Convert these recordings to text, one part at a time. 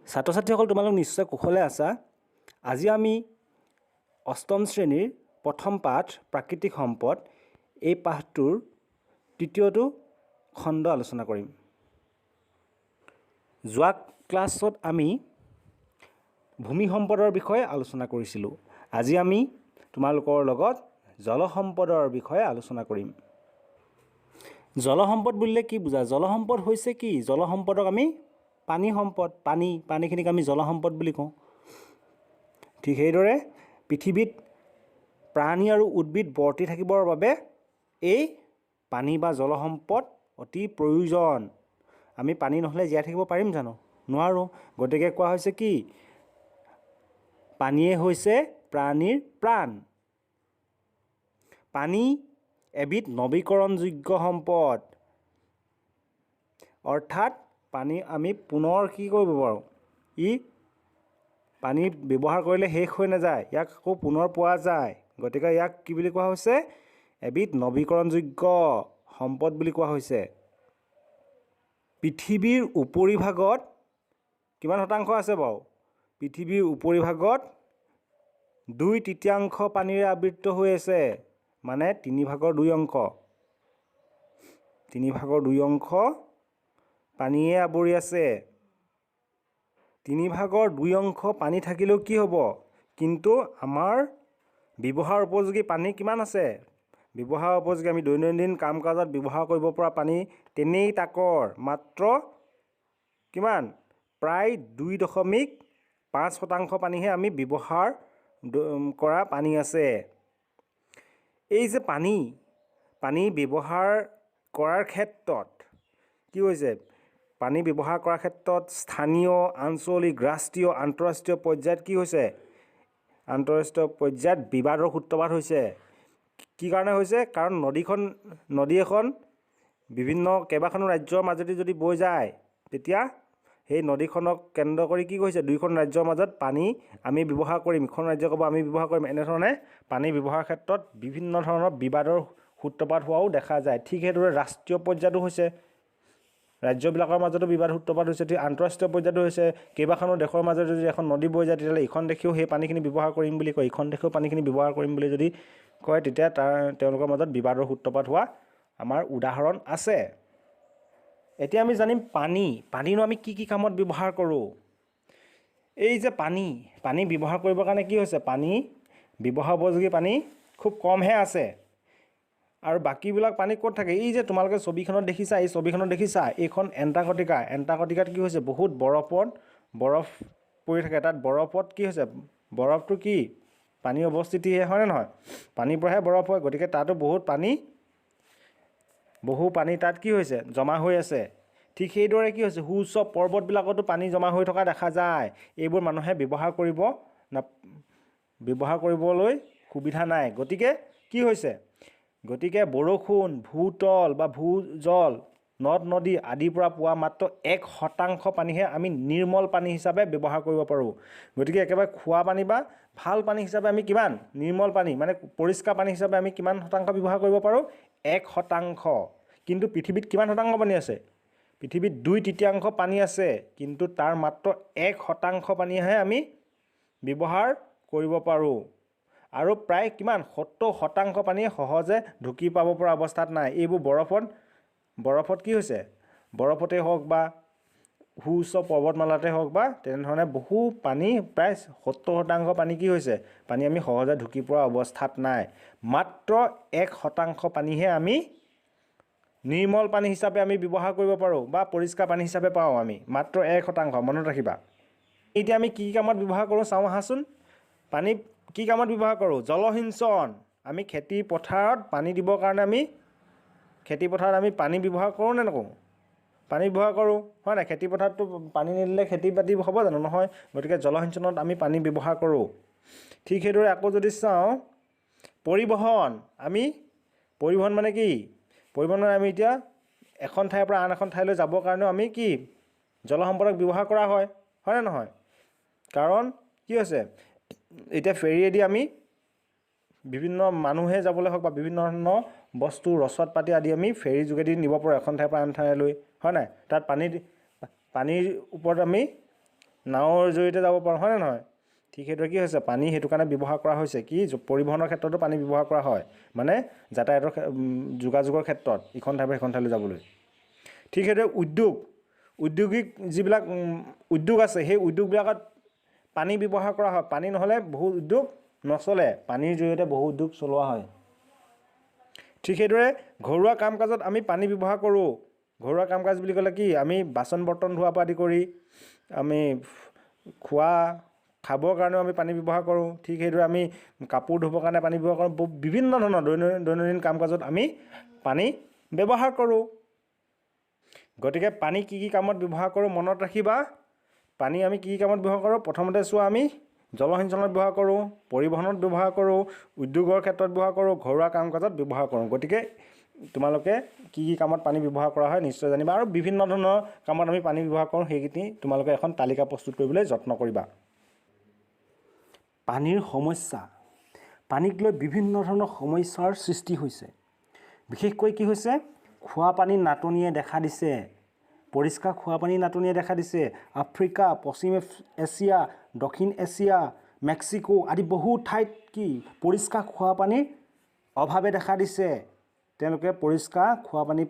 ছাত্ৰ ছাত্ৰীসকল তোমালোক নিশ্চয় কুশলে আছা। আজি আমি অষ্টম শ্ৰেণীৰ প্ৰথম পাঠ প্ৰাকৃতিক সম্পদ এই পাঠটোৰ তৃতীয়টো খণ্ড আলোচনা কৰিম। যোৱা ক্লাছত আমি ভূমি সম্পদৰ বিষয়ে আলোচনা কৰিছিলোঁ। আজি আমি তোমালোকৰ লগত জল সম্পদৰ বিষয়ে আলোচনা কৰিম। জল সম্পদ বুলিলে কি বুজা? জল সম্পদ হৈছে কি? জল সম্পদক আমি পানী সম্পদ, পানীখিনিক আমি জল সম্পদ বুলি কওঁ। ঠিক সেইদৰে পৃথিৱীত প্ৰাণী আৰু উদ্ভিদ বৰ্তি থাকিবৰ বাবে এই পানী বা জল সম্পদ অতি প্ৰয়োজন। আমি পানী নহ'লে জীয়াই থাকিব পাৰিম জানো? নোৱাৰোঁ। গতিকে কোৱা হৈছে কি? পানীয়ে হৈছে প্ৰাণীৰ প্ৰাণ। পানী এবিধ নৱীকৰণযোগ্য সম্পদ, অৰ্থাৎ পানী আমি পুনৰ কি কৰিব পাৰোঁ? পানী ব্যৱহাৰ কৰিলে শেষ হৈ নাযায়, ইয়াক আকৌ পুনৰ পোৱা যায়। গতিকে ইয়াক কি বুলি কোৱা হৈছে? এবিধ নৱীকৰণযোগ্য সম্পদ বুলি কোৱা হৈছে। পৃথিৱীৰ উপৰিভাগত কিমান শতাংশ আছে বাৰু? পৃথিৱীৰ উপৰিভাগত 2/3 পানীৰে আবৃত হৈ আছে, মানে 3/2 3/2 পানীয়ে আৱৰি আছে। 3/2 পানী থাকিলেও কি হ'ব? কিন্তু আমাৰ ব্যৱহাৰ উপযোগী পানী কিমান আছে? ব্যৱহাৰ উপযোগী আমি দৈনন্দিন কাম কাজত ব্যৱহাৰ কৰিব পৰা পানী তেনেই তাকৰ, মাত্ৰ কিমান? প্ৰায় 2.5% পানীহে আমি ব্যৱহাৰ কৰা পানী আছে। এই যে পানী ব্যৱহাৰ কৰাৰ ক্ষেত্ৰত কি হৈছে? পানী ব্যৱহাৰ কৰাৰ ক্ষেত্ৰত স্থানীয়, আঞ্চলিক, ৰাষ্ট্ৰীয়, আন্তঃৰাষ্ট্ৰীয় পৰ্যায়ত কি হৈছে? আন্তঃৰাষ্ট্ৰীয় পৰ্যায়ত বিবাদৰ সূত্ৰপাত হৈছে। কি কাৰণে হৈছে? কাৰণ নদী এখন কেইবাখনো ৰাজ্যৰ মাজেদি যদি বৈ যায়, তেতিয়া সেই নদীখনক কেন্দ্ৰ কৰি কি কৈছে? দুইখন ৰাজ্যৰ মাজত পানী আমি ব্যৱহাৰ কৰিম, ইখন ৰাজ্য ক'ব আমি ব্যৱহাৰ কৰিম। এনেধৰণে পানী ব্যৱহাৰৰ ক্ষেত্ৰত বিভিন্ন ধৰণৰ বিবাদৰ সূত্ৰপাত হোৱাও দেখা যায়। ঠিক সেইদৰে ৰাষ্ট্ৰীয় পৰ্যায়তো হৈছে, ৰাজ্যবিলাকৰ মাজতো বিবাদ সূত্ৰপাত হৈছে। ঠিক আন্তঃৰাষ্ট্ৰীয় পৰ্যায়তো হৈছে। কেইবাখনো দেশৰ মাজত যদি এখন নদী বৈ যায়, তেতিয়াহ'লে ইখন দেশেও সেই পানীখিনি ব্যৱহাৰ কৰিম বুলি কয়, ইখন দেশেও পানীখিনি ব্যৱহাৰ কৰিম বুলি যদি কয়, তেতিয়া তেওঁলোকৰ মাজত বিবাদৰ সূত্ৰপাত হোৱা আমাৰ উদাহৰণ আছে। এতিয়া আমি জানিম পানীনো আমি কি কামত ব্যৱহাৰ কৰোঁ। এই যে পানী ব্যৱহাৰ কৰিবৰ কাৰণে কি হৈছে? পানী ব্যৱহাৰ উপযোগী পানী খুব কমহে আছে, আৰু বাকীবিলাক পানী ক'ত থাকে? এই যে তোমালোকে ছবিখনত দেখিছা, এইখন এণ্টাৰ্কটিকাত কি হৈছে? বহুত বৰফ পৰি থাকে। তাত বৰফত কি হৈছে? বৰফটো কি? পানী অৱস্থিতিহে, হয়নে নহয়? পানীৰ পৰাহে বৰফ হয়। গতিকে তাতো বহু পানী তাত কি হৈছে? জমা হৈ আছে। ঠিক সেইদৰে কি হৈছে? সুউচ্চ পৰ্বতবিলাকতো পানী জমা হৈ থকা দেখা যায়। এইবোৰ মানুহে ব্যৱহাৰ কৰিবলৈ সুবিধা নাই। গতিকে কি হৈছে? গতিকে বৰষুণ, ভূতল বা ভূজল, নদ নদী আদিৰ পৰা পোৱা মাত্ৰ 1% পানীহে আমি নিৰ্মল পানী হিচাপে ব্যৱহাৰ কৰিব পাৰোঁ। গতিকে একেবাৰে খোৱা পানী বা ভাল পানী হিচাপে আমি কিমান? নিৰ্মল পানী মানে পৰিষ্কাৰ পানী হিচাপে আমি কিমান শতাংশ ব্যৱহাৰ কৰিব পাৰোঁ? 1%। কিন্তু পৃথিৱীত কিমান শতাংশ পানী আছে? পৃথিৱীত 2/3 পানী আছে, কিন্তু তাৰ মাত্ৰ 1% পানীহে আমি ব্যৱহাৰ কৰিব পাৰোঁ। আৰু প্ৰায় কিমান? 70% পানীয়ে সহজে ঢুকি পাব পৰা অৱস্থাত নাই। এইবোৰ বৰফত কি হৈছে? বৰফতে হওক বা সুউচ্চ পৰ্বতমালাতে হওক বা তেনেধৰণে বহু পানী, প্ৰায় 70% পানী কি হৈছে? পানী আমি সহজে ঢুকি পৰা অৱস্থাত নাই। মাত্ৰ 1% পানীহে আমি নিৰ্মল পানী হিচাপে আমি ব্যৱহাৰ কৰিব পাৰোঁ বা পৰিষ্কাৰ পানী হিচাপে পাওঁ আমি। মাত্ৰ 1%, মনত ৰাখিবা। এতিয়া আমি কি কামত ব্যৱহাৰ কৰোঁ চাওঁ আহাচোন। পানী কি কামত ব্যৱহাৰ কৰোঁ? জলসিঞ্চন। আমি খেতি পথাৰত পানী দিবৰ কাৰণে আমি পানী ব্যৱহাৰ কৰোঁ নে নকৰোঁ? পানী ব্যৱহাৰ কৰোঁ, হয় নাই? খেতি পথাৰততো পানী নিদিলে খেতি বাতি হ'ব জানো? নহয়। গতিকে জলসিঞ্চনত আমি পানী ব্যৱহাৰ কৰোঁ। ঠিক সেইদৰে আকৌ যদি চাওঁ পৰিবহণ মানে কি? পৰিবহণ আমি এতিয়া এখন ঠাইৰ পৰা আন এখন ঠাইলৈ যাবৰ কাৰণেও আমি কি? জলসম্পদক ব্যৱহাৰ কৰা হয় নে নহয়? কাৰণ কি হৈছে? এতিয়া ফেৰীয়েদি আমি বিভিন্ন মানুহে যাবলৈ হওক বা বিভিন্ন ধৰণৰ বস্তু, ৰচদ পাতি আদি আমি ফেৰী যোগেদি নিব পাৰোঁ এখন ঠাইৰ পৰা আন ঠাইলৈ, হয় নাই? তাত পানীৰ ওপৰত আমি নাৱৰ জৰিয়তে যাব পাৰোঁ, হয়নে নহয়? ঠিক সেইদৰে কি হৈছে, পানী সেইটো কাৰণে ব্যৱহাৰ কৰা হৈছে কি, পৰিবহণৰ ক্ষেত্ৰতো পানী ব্যৱহাৰ কৰা হয়, মানে যাতায়াতৰ যোগাযোগৰ ক্ষেত্ৰত ইখন ঠাইৰ পৰা সিখন ঠাইলৈ যাবলৈ। ঠিক সেইদৰে ঔদ্যোগিক যিবিলাক উদ্যোগ আছে, সেই উদ্যোগবিলাকত পানী ব্যৱহাৰ কৰা হয়। পানী নহ'লে বহু উদ্যোগ নচলে, পানীৰ জৰিয়তে বহু উদ্যোগ চলোৱা হয়। ঠিক সেইদৰে ঘৰুৱা কাম কাজত আমি পানী ব্যৱহাৰ কৰোঁ। ঘৰুৱা কাম কাজ বুলি ক'লে কি, আমি বাচন বৰ্তন ধোৱাৰ পৰা আদি কৰি আমি খাবৰ কাৰণেও আমি পানী ব্যৱহাৰ কৰোঁ। ঠিক সেইদৰে আমি কাপোৰ ধুবৰ কাৰণে পানী ব্যৱহাৰ কৰোঁ। বিভিন্ন ধৰণৰ দৈনন্দিন কাম কাজত আমি পানী ব্যৱহাৰ কৰোঁ। গতিকে পানী কি কি কামত ব্যৱহাৰ কৰোঁ মনত ৰাখিবা। পানী আমি কি কি কামত ব্যৱহাৰ কৰোঁ, প্ৰথমতে চোৱা, আমি জলসিঞ্চনত ব্যৱহাৰ কৰোঁ, পৰিবহণত ব্যৱহাৰ কৰোঁ, উদ্যোগৰ ক্ষেত্ৰত ব্যৱহাৰ কৰোঁ, ঘৰুৱা কাম কাজত ব্যৱহাৰ কৰোঁ। গতিকে তোমালোকে কি কি কামত পানী ব্যৱহাৰ কৰা হয় নিশ্চয় জানিবা, আৰু বিভিন্ন ধৰণৰ কামত আমি পানী ব্যৱহাৰ কৰোঁ সেইখিনি তোমালোকে এখন তালিকা প্ৰস্তুত কৰিবলৈ যত্ন কৰিবা। পানীৰ সমস্যা, পানীক লৈ বিভিন্ন ধৰণৰ সমস্যাৰ সৃষ্টি হৈছে। বিশেষকৈ কি হৈছে, খোৱা পানীৰ নাটনিয়ে দেখা দিছে। পৰিষ্কাৰ খোৱা পানীৰ নাটনিয়ে দেখা দিছে। আফ্ৰিকা, পশ্চিম এছিয়া, দক্ষিণ এছিয়া, মেক্সিকো আদি বহু ঠাইত কি পৰিষ্কাৰ খোৱা পানীৰ অভাৱে দেখা দিছে। তেওঁলোকে পৰিষ্কাৰ খোৱা পানী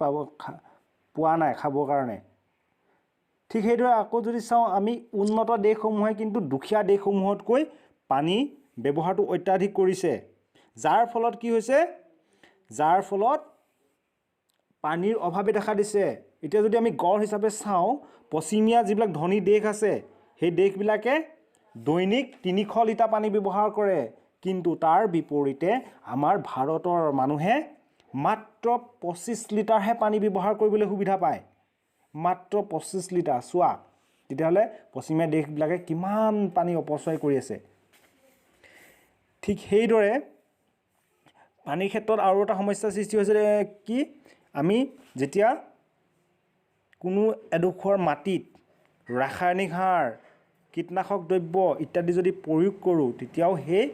পোৱা নাই খাবৰ কাৰণে। ঠিক সেইদৰে আকৌ যদি চাওঁ, আমি উন্নত দেশসমূহে কিন্তু দুখীয়া দেশসমূহতকৈ পানী ব্যৱহাৰটো অত্যাধিক কৰিছে। যাৰ ফলত কি হৈছে, যাৰ ফলত পানীৰ অভাৱে দেখা দিছে। এতিয়া যদি আমি গড় হিচাপে চাওঁ, পশ্চিমীয়া যিবিলাক ধনী দেশ আছে, সেই দেশবিলাকে দৈনিক 300 লিটাৰ পানী ব্যৱহাৰ কৰে। কিন্তু তাৰ বিপৰীতে আমাৰ ভাৰতৰ মানুহে মাত্ৰ 25 লিটাৰহে পানী ব্যৱহাৰ কৰিবলৈ সুবিধা পায়। মাত্ৰ 25 লিটাৰ। চোৱা তেতিয়াহ'লে পশ্চিমীয়া দেশবিলাকে কিমান পানী অপচয় কৰি আছে। ঠিক সেইদৰে পানীৰ ক্ষেত্ৰত আৰু এটা সমস্যাৰ সৃষ্টি হৈছে কি, আমি যেতিয়া কোনো এডোখৰ মাটিত ৰাসায়নিক সাৰ, কীটনাশক দ্ৰব্য ইত্যাদি যদি প্ৰয়োগ কৰোঁ, তেতিয়াও সেই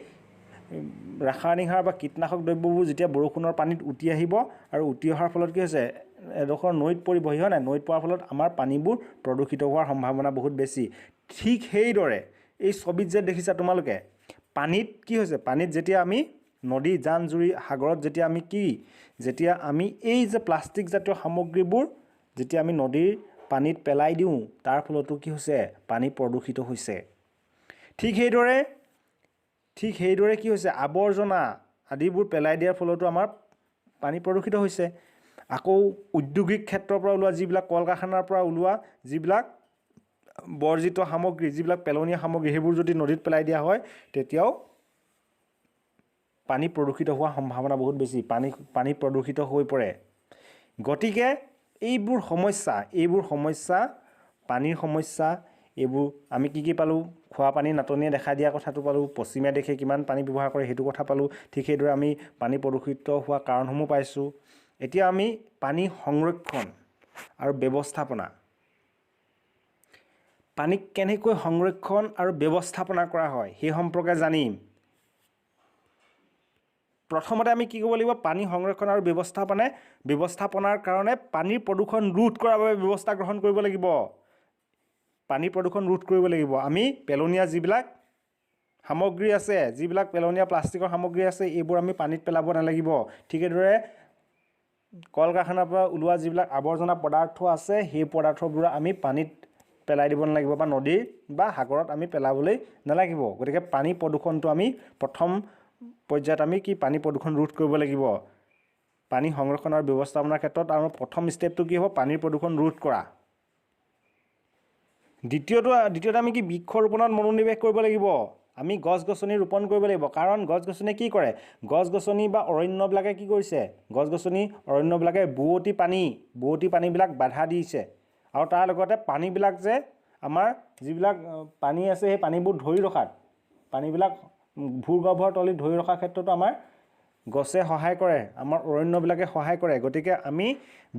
ৰাসায়নিক সাৰ বা কীটনাশক দ্ৰব্যবোৰ যেতিয়া বৰষুণৰ পানীত উটি আহিব, আৰু উটি অহাৰ ফলত কি হৈছে, এডোখৰ নৈত পৰিব, হয় নাই? নৈত পৰাৰ ফলত আমাৰ পানীবোৰ প্ৰদূষিত হোৱাৰ সম্ভাৱনা বহুত বেছি। ঠিক সেইদৰে এই ছবিত যে দেখিছা তোমালোকে, পানীত কি হৈছে, পানীত যেতিয়া আমি নদী, জান জুৰি, সাগৰত যেতিয়া আমি এই যে প্লাষ্টিক জাতীয় সামগ্ৰীবোৰ যেতিয়া আমি নদীৰ পানীত পেলাই দিওঁ, তাৰ ফলতো কি হৈছে, পানী প্ৰদূষিত হৈছে। ঠিক সেইদৰে কি হৈছে, আৱৰ্জনা আদিবোৰ পেলাই দিয়াৰ ফলতো আমাৰ পানী প্ৰদূষিত হৈছে। আকৌ ঔদ্যোগিক ক্ষেত্ৰৰ পৰা ওলোৱা যিবিলাক কল কাৰখানাৰ পৰা ওলোৱা যিবিলাক বৰ্জিত সামগ্ৰী, যিবিলাক পেলনীয়া সামগ্ৰী, সেইবোৰ যদি নদীত পেলাই দিয়া হয়, তেতিয়াও পানী প্ৰদূষিত হোৱাৰ সম্ভাৱনা বহুত বেছি। পানী প্ৰদূষিত হৈ পৰে। গতিকে এইবোৰ সমস্যা, পানীৰ সমস্যা, এইবোৰ আমি কি পালোঁ, খোৱা পানীৰ নাটনিয়ে দেখা দিয়া কথাটো পালোঁ, পশ্চিমীয়া দেশে কিমান পানী ব্যৱহাৰ কৰে সেইটো কথা পালোঁ। ঠিক সেইদৰে আমি পানী প্ৰদূষিত হোৱা কাৰণসমূহ পাইছোঁ। এতিয়া আমি পানী সংৰক্ষণ আৰু ব্যৱস্থাপনা, পানীক কেনেকৈ সংৰক্ষণ আৰু ব্যৱস্থাপনা কৰা হয় সেই সম্পৰ্কে জানিম। প্ৰথমতে আমি কি কৰিব লাগিব, পানী সংৰক্ষণ আৰু ব্যৱস্থাপনাৰ কাৰণে পানীৰ প্ৰদূষণ ৰোধ কৰাৰ বাবে ব্যৱস্থা গ্ৰহণ কৰিব লাগিব। পানীৰ প্ৰদূষণ ৰোধ কৰিব লাগিব। আমি পেলনীয়া যিবিলাক সামগ্ৰী আছে, যিবিলাক পেলনীয়া প্লাষ্টিকৰ সামগ্ৰী আছে, এইবোৰ আমি পানীত পেলাব নালাগিব। ঠিক সেইদৰে কল কাৰখানাৰ পৰা ওলোৱা যিবিলাক আৱৰ্জনা পদাৰ্থ আছে, সেই পদাৰ্থবোৰ আমি পানীত পেলাই দিব নালাগিব, বা নদী বা সাগৰত আমি পেলাবলৈ নালাগিব। গতিকে পানী প্ৰদূষণটো আমি প্ৰথম পৰ্যায়ত আমি পানী প্ৰদূষণ ৰোধ কৰিব লাগিব। পানী সংৰক্ষণ আৰু ব্যৱস্থাপনাৰ ক্ষেত্ৰত আমাৰ প্ৰথম ষ্টেপটো কি হ'ব, পানীৰ প্ৰদূষণ ৰোধ কৰা। দ্বিতীয়তে আমি বৃক্ষৰোপণত মনোনিৱেশ কৰিব লাগিব। আমি গছ গছনি ৰোপণ কৰিব লাগিব। কাৰণ গছ গছনিয়ে কি কৰে, গছ গছনি বা অৰণ্যবিলাকে কি কৰিছে, অৰণ্যবিলাকে বোৱতী পানীবিলাক বাধা দিছে। আৰু তাৰ লগতে পানীবিলাক যে আমাৰ যিবিলাক পানী আছে, সেই পানীবোৰ ধৰি ৰখাত, পানীবিলাক ভূগৰ্ভৰ তলিত ধৰি ৰখাৰ ক্ষেত্ৰতো আমাৰ গছে সহায় কৰে, আমাৰ অৰণ্যবিলাকে সহায় কৰে। গতিকে আমি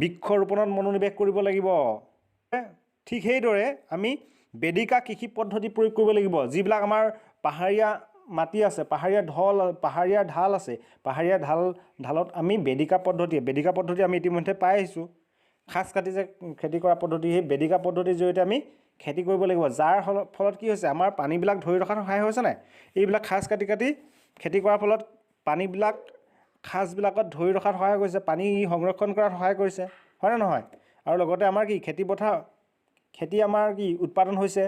বৃক্ষৰোপণত মনোনিৱেশ কৰিব লাগিব। ঠিক সেইদৰে আমি বেদিকা কৃষি পদ্ধতি প্ৰয়োগ কৰিব লাগিব। যিবিলাক আমাৰ পাহাৰীয়া মাটি আছে, পাহাৰীয়া ঢাল আছে, পাহাৰীয়া ঢালত আমি বেদিকা পদ্ধতি আমি ইতিমধ্যে পাই আহিছোঁ। খাচ কাটি যে খেতি কৰা পদ্ধতি, সেই বেদিকা পদ্ধতিৰ জৰিয়তে আমি খেতি কৰিব লাগিব, যাৰ ফলত কি হৈছে আমাৰ পানীবিলাক ধৰি ৰখাত সহায় হৈছে নাই? এইবিলাক খাজ কাটি কাটি খেতি কৰাৰ ফলত পানীবিলাক খাজবিলাকত ধৰি ৰখাত সহায় কৰিছে, পানী সংৰক্ষণ কৰাত সহায় কৰিছে, হয়নে নহয়? আৰু লগতে আমাৰ কি খেতি আমাৰ কি উৎপাদন হৈছে,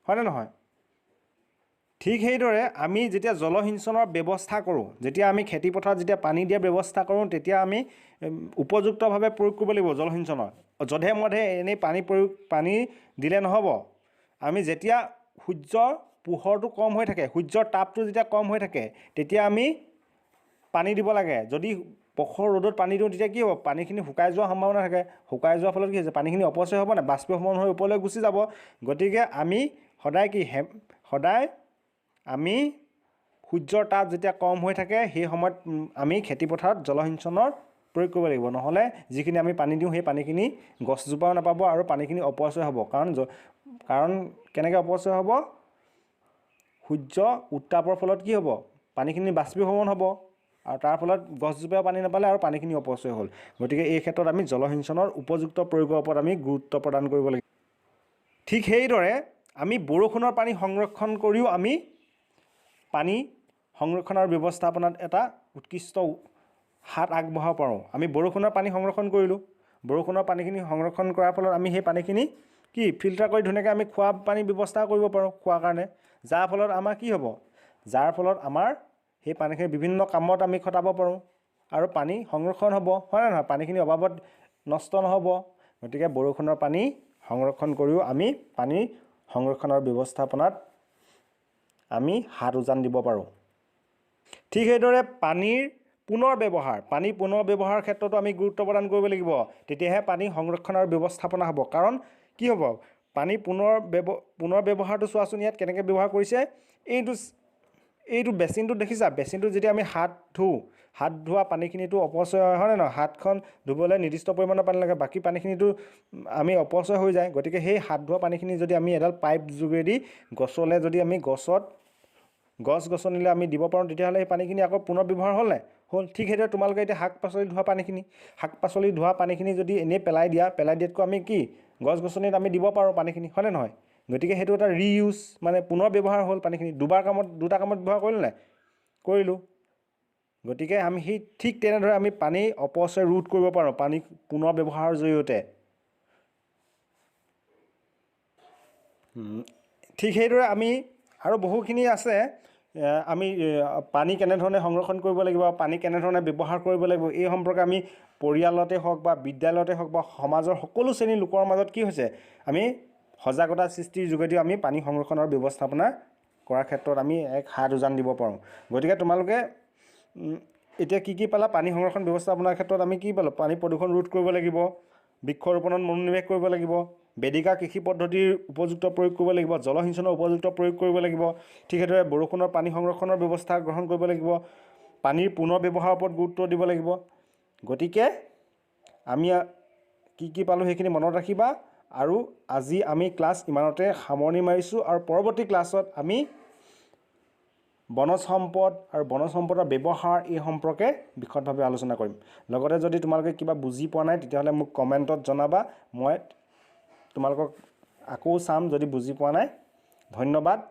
হয়নে নহয়? ঠিক সেইদৰে আমি যেতিয়া জলসিঞ্চনৰ ব্যৱস্থা কৰোঁ, যেতিয়া আমি খেতিপথাৰত যেতিয়া পানী দিয়াৰ ব্যৱস্থা কৰোঁ, তেতিয়া আমি উপযুক্তভাৱে প্ৰয়োগ কৰিব লাগিব জলসিঞ্চনৰ। যধে মধে এনেই পানী দিলে নহ'ব। আমি যেতিয়া সূৰ্যৰ পোহৰটো কম হৈ থাকে, সূৰ্যৰ তাপটো যেতিয়া কম হৈ থাকে, তেতিয়া আমি পানী দিব লাগে। যদি প্ৰখৰ ৰ'দত পানী দিওঁ তেতিয়া কি হ'ব? পানীখিনি শুকাই যোৱাৰ সম্ভাৱনা থাকে। শুকাই যোৱাৰ ফলত কি হৈছে? পানীখিনি অপচয় হ'ব নাই? বাষ্পীভৱন হৈ ওপৰলৈ গুচি যাব। গতিকে আমি সদায় আমি সূৰ্যৰ তাপ যেতিয়া কম হৈ থাকে সেই সময়ত আমি খেতিপথাৰত জলসিঞ্চনৰ প্ৰয়োগ কৰিব লাগিব। নহ'লে যিখিনি আমি পানী দিওঁ সেই পানীখিনি গছজোপাও নাপাব আৰু পানীখিনি অপচয় হ'ব। কাৰণ কেনেকৈ অপচয় হ'ব? সূৰ্য উত্তাপৰ ফলত কি হ'ব? পানীখিনি বাষ্পীভৱন হ'ব আৰু তাৰ ফলত গছজোপাও পানী নাপালে আৰু পানীখিনি অপচয় হ'ল। গতিকে এই ক্ষেত্ৰত আমি জলসিঞ্চনৰ উপযুক্ত প্ৰয়োগৰ ওপৰত আমি গুৰুত্ব প্ৰদান কৰিব লাগিব। ঠিক সেইদৰে আমি বৰষুণৰ পানী সংৰক্ষণ কৰিও আমি পানী সংৰক্ষণৰ ব্যৱস্থাপনাত এটা উৎকৃষ্ট হাত আগবঢ়াব পাৰোঁ। আমি বৰষুণৰ পানী সংৰক্ষণ কৰিলোঁ, বৰষুণৰ পানীখিনি সংৰক্ষণ কৰাৰ ফলত আমি সেই পানীখিনি কি ফিল্টাৰ কৰি ধুনীয়াকৈ আমি খোৱা পানী ব্যৱস্থা কৰিব পাৰোঁ খোৱাৰ কাৰণে, যাৰ ফলত আমাৰ কি হ'ব? যাৰ ফলত আমাৰ সেই পানীখিনি বিভিন্ন কামত আমি খটাব পাৰোঁ আৰু পানী সংৰক্ষণ হ'ব, হয় নে নহয়? পানীখিনি অবাবত নষ্ট নহ'ব। গতিকে বৰষুণৰ পানী সংৰক্ষণ কৰিও আমি পানী সংৰক্ষণৰ ব্যৱস্থাপনাত আমি হাত উজান দিব পাৰোঁ। ঠিক সেইদৰে পানীৰ পুনৰ ব্যৱহাৰৰ ক্ষেত্ৰতো আমি গুৰুত্ব প্ৰদান কৰিব লাগিব। তেতিয়াহে পানী সংৰক্ষণৰ ব্যৱস্থাপনা হ'ব। কাৰণ কি হ'ব? পানী পুনৰ ব্যৱহাৰটো চোৱাচোন, ইয়াত কেনেকৈ ব্যৱহাৰ কৰিছে। এইটো বেচিনটো দেখিছা? বেচিনটোত যেতিয়া আমি হাত ধোৱা পানীখিনিতো অপচয় হয় নে নহয়? হাতখন ধুবলৈ নিৰ্দিষ্ট পৰিমাণৰ পানী লাগে, বাকী পানীখিনিতো আমি অপচয় হৈ যায়। গতিকে সেই হাত ধোৱা পানীখিনি যদি আমি এডাল পাইপ যোগেদি গছলৈ যদি আমি গছ-গছনিলৈ আমি দিব পাৰোঁ, তেতিয়াহ'লে সেই পানীখিনি আকৌ পুনৰ ব্যৱহাৰ হ'ল নাই? হ'ল। ঠিক সেইদৰে তোমালোকে এতিয়া শাক পাচলি ধোৱা পানীখিনি যদি এনেই পেলাই দিয়াতকৈ আমি কি গছ-গছনিত আমি দিব পাৰোঁ পানীখিনি, হয়নে নহয়? গতিকে সেইটো এটা ৰিইউজ, মানে পুনৰ ব্যৱহাৰ হ'ল পানীখিনি। দুটা কামত ব্যৱহাৰ কৰিলোঁ নাই? কৰিলোঁ। গতিকে আমি ঠিক তেনেদৰে আমি পানী অপচয় ৰোধ কৰিব পাৰোঁ পানী পুনৰ ব্যৱহাৰৰ জৰিয়তে। ঠিক সেইদৰে আমি আৰু বহুখিনি আছে, আমি পানী কেনেধৰণে সংৰক্ষণ কৰিব লাগিব, পানী কেনেধৰণে ব্যৱহাৰ কৰিব লাগিব, এই সম্পৰ্কে আমি পৰিয়ালতে হওক বা বিদ্যালয়তে হওক বা সমাজৰ সকলো শ্ৰেণীৰ লোকৰ মাজত কি হৈছে? আমি সজাগতা সৃষ্টিৰ যোগেদিও আমি পানী সংৰক্ষণৰ ব্যৱস্থাপনা কৰাৰ ক্ষেত্ৰত আমি এক হাত উজান দিব পাৰোঁ। গতিকে তোমালোকে এতিয়া কি পালা? পানী সংৰক্ষণ ব্যৱস্থাপনাৰ ক্ষেত্ৰত আমি কি পালোঁ? পানী প্ৰদূষণ ৰোধ কৰিব লাগিব, বৃক্ষৰোপণত মনোনিৱেশ কৰিব লাগিব, বেদিকা কৃষি পদ্ধতিৰ উপযুক্ত প্ৰয়োগ কৰিব লাগিব, জলসিঞ্চনৰ উপযুক্ত প্ৰয়োগ কৰিব লাগিব। ঠিক সেইদৰে বৰষুণৰ পানী সংৰক্ষণৰ ব্যৱস্থা গ্ৰহণ কৰিব লাগিব, পানীৰ পুনৰ ব্যৱহাৰৰ ওপৰত গুৰুত্ব দিব লাগিব। গতিকে আমি কি পালোঁ সেইখিনি মনত ৰাখিবা। আৰু আজি আমি ক্লাছ ইমানতে সামৰণি মাৰিছোঁ, আৰু পৰৱৰ্তী ক্লাছত আমি বনজ সম্পদ আৰু বনজ সম্পদৰ ব্যৱহাৰ এই সম্পৰ্কে বিশদভাৱে আলোচনা কৰিম। লগতে যদি তোমালোকে কিবা বুজি পোৱা নাই তেতিয়াহ'লে মোক কমেণ্টত জনাবা, মই তোমালোকক আকৌ চাম যদি বুজি পোৱা নাই। ধন্যবাদ।